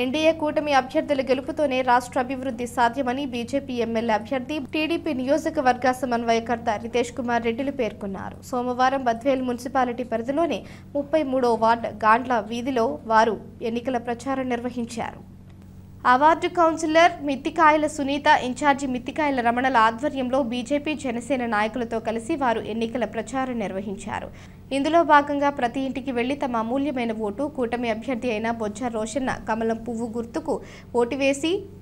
NDA కూటమి అభ్యర్థుల గెలుపుతోనే రాష్ట్ర అభివృద్ధి సాధ్యమని బీజేపీ ఎమ్మెల్యే అభ్యర్థి టీడీపీ నియోజకవర్గ సమన్వయకర్త రితేష్ కుమార్ రెడ్డిలు పేర్కొన్నారు. సోమవారం బద్వేల్ మున్సిపాలిటీ పరిధిలోని 33వ వార్డు గాండ్ల వీధిలో వారు ఎన్నికల ప్రచారం నిర్వహించారు. Award councillor Mittikayala Sunitha, incharge Mittikayala రమణల ఆధ్వర్యంలో బీజేపీ జనసేన నాయకులతో కలిసి వారు ఎన్నికల ప్రచారం నిర్వహించారు. ఇందులో భాగంగా ప్రతి ఇంటికి వెళ్లి తమ అమూల్యమైన ఓటు కూటమి అభ్యర్థి అయిన బొజ్జ రోషన్న కమలం పువ్వు గుర్తుకు ఓటు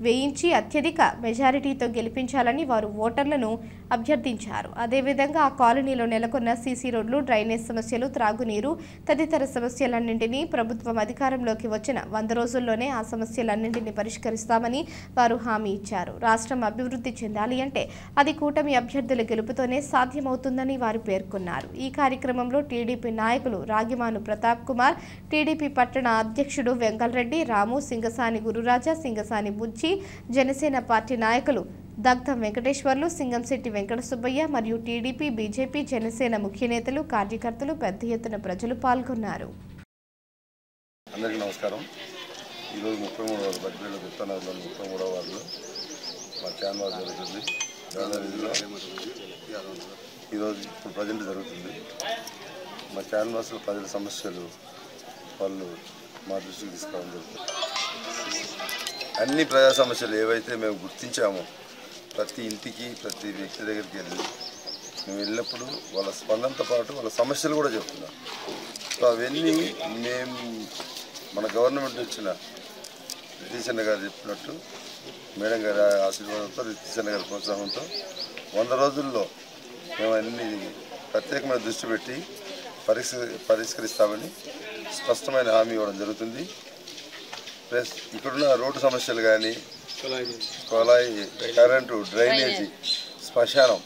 వేయించి అత్యధిక మెజారిటీతో గెలిపించాలని వారు ఓటర్లను అభ్యర్థించారు. అదేవిధంగా ఆ కాలనీలో నెలకొన్న సీసీ రోడ్లు, డ్రైనేజ్ సమస్యలు, త్రాగునీరు తదితర సమస్యలన్నింటినీ ప్రభుత్వం అధికారంలోకి వచ్చిన 100 రోజుల్లోనే ఆ సమస్యలన్నింటినీ పరిష్కరిస్తామని వారు హామీ ఇచ్చారు. రాష్ట్రం అభివృద్ధి చెందాలి అంటే అది కూటమి అభ్యర్థుల గెలుపుతోనే సాధ్యమవుతుందని వారు పేర్కొన్నారు. ఈ కార్యక్రమంలో టీడీపీ నాయకులు రాగిమాను ప్రతాప్ కుమార్, టీడీపీ పట్టణ అధ్యక్షుడు వెంకల్రెడ్డి, రాము, సింగసాని గురురాజా, సింగసాని బుజ్జి, జనసేన పార్టీ నాయకులు దగ్ధం వెంకటేశ్వర్లు, సింగంశెట్టి వెంకట సుబ్బయ్య మరియు టీడీపీ, బీజేపీ, జనసేన ముఖ్య నేతలు, కార్యకర్తలు పెద్ద ఎత్తున ప్రజలు పాల్గొన్నారు. అందరికీ నమస్కారం. ఈరోజు 33వ బద్వేలు గుప్తనగర్లో 33వ వార్డులో మా క్యాన్వాస్ జరుగుతుంది. ఈరోజు ఇప్పుడు ప్రజెంట్ జరుగుతుంది. మా క్యాన్వాస్లో ప్రజల సమస్యలు వాళ్ళు మా దృష్టికి తీసుకోవడం జరుగుతుంది. అన్ని ప్రజా సమస్యలు ఏవైతే మేము గుర్తించామో ప్రతి ఇంటికి, ప్రతి వ్యక్తి దగ్గరికి వెళ్ళి మేము వెళ్ళినప్పుడు వాళ్ళ స్పందనతో పాటు వాళ్ళ సమస్యలు కూడా చెప్తున్నాం. సో అవన్నీ మేము మన గవర్నమెంట్ వచ్చిన రితీష్ అన్న గారు చెప్పినట్టు, మేడం గారి ఆశీర్వాదంతో, రితీష్ అన్న గారి ప్రోత్సాహంతో 100 రోజుల్లో మేము అన్ని ప్రత్యేకమైన దృష్టి పెట్టి పరిష్కరిస్తామని స్పష్టమైన హామీ ఇవ్వడం జరుగుతుంది. ప్లస్ ఇక్కడున్న రోడ్డు సమస్యలు కానీ, కొలాయి, కరెంటు, డ్రైనేజీ, శ్మశానం,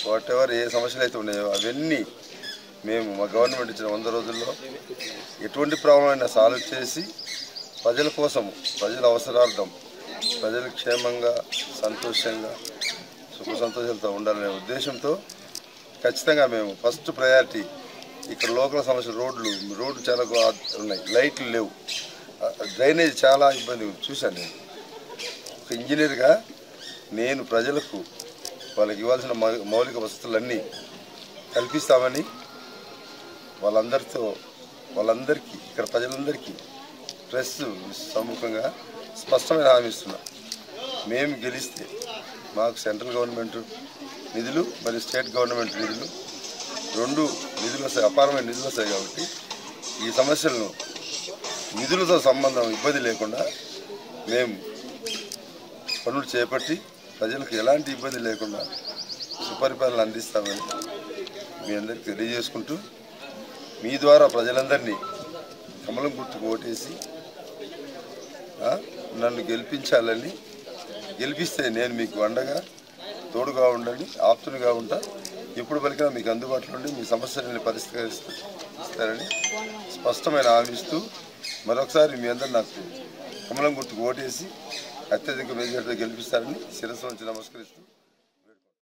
వాటెవర్ ఏ సమస్యలు అయితే ఉన్నాయో అవన్నీ మేము మా గవర్నమెంట్ ఇచ్చిన 100 రోజుల్లో ఎటువంటి ప్రాబ్లం అయినా సాల్వ్ చేసి ప్రజల కోసం, ప్రజల అవసరార్థం, ప్రజలు క్షేమంగా, సంతోషంగా, సుఖ సంతోషాలతో ఉండాలనే ఉద్దేశంతో ఖచ్చితంగా మేము ఫస్ట్ ప్రయారిటీ ఇక్కడ లోకల్ సమస్యలు, రోడ్లు చాలా ఉన్నాయి, లైట్లు లేవు, డ్రైనేజ్ చాలా ఇబ్బంది చూశాను. నేను ఒక ఇంజనీర్గా నేను ప్రజలకు వాళ్ళకి ఇవ్వాల్సిన మౌలిక వసతులన్నీ కల్పిస్తామని వాళ్ళందరికీ ఇక్కడ ప్రజలందరికీ ప్రెస్ సమ్ముఖంగా స్పష్టమైన హామీ ఇస్తున్నాం. మేము గెలిస్తే మాకు సెంట్రల్ గవర్నమెంట్ నిధులు మరియు స్టేట్ గవర్నమెంట్ నిధులు 2 నిధులు వస్తాయి, అపారమైన నిధులు వస్తాయి. కాబట్టి ఈ సమస్యలను నిధులతో సంబంధం ఇబ్బంది లేకుండా మేము పనులు చేపట్టి ప్రజలకు ఎలాంటి ఇబ్బంది లేకుండా సుపరిపాలన అందిస్తామని మీ అందరికీ తెలియజేసుకుంటూ, మీ ద్వారా ప్రజలందరినీ కమలం గుర్తుకు ఓటేసి నన్ను గెలిపించాలని, గెలిపిస్తే నేను మీకు అండగా తోడుగా ఉండండి, ఆప్తునిగా ఉంటా, ఎప్పుడు పలికినా మీకు అందుబాటులో ఉండి మీ సమస్యలని పరిష్కరిస్తారని స్పష్టమైన హామీ ఇస్తూ మరొకసారి మీ అందరూ నాకు కమలం గుర్తుకు ఓటేసి అత్యధిక మెజారిటీతో గెలిపిస్తారని శిరస్సు వంచి నమస్కరిస్తూ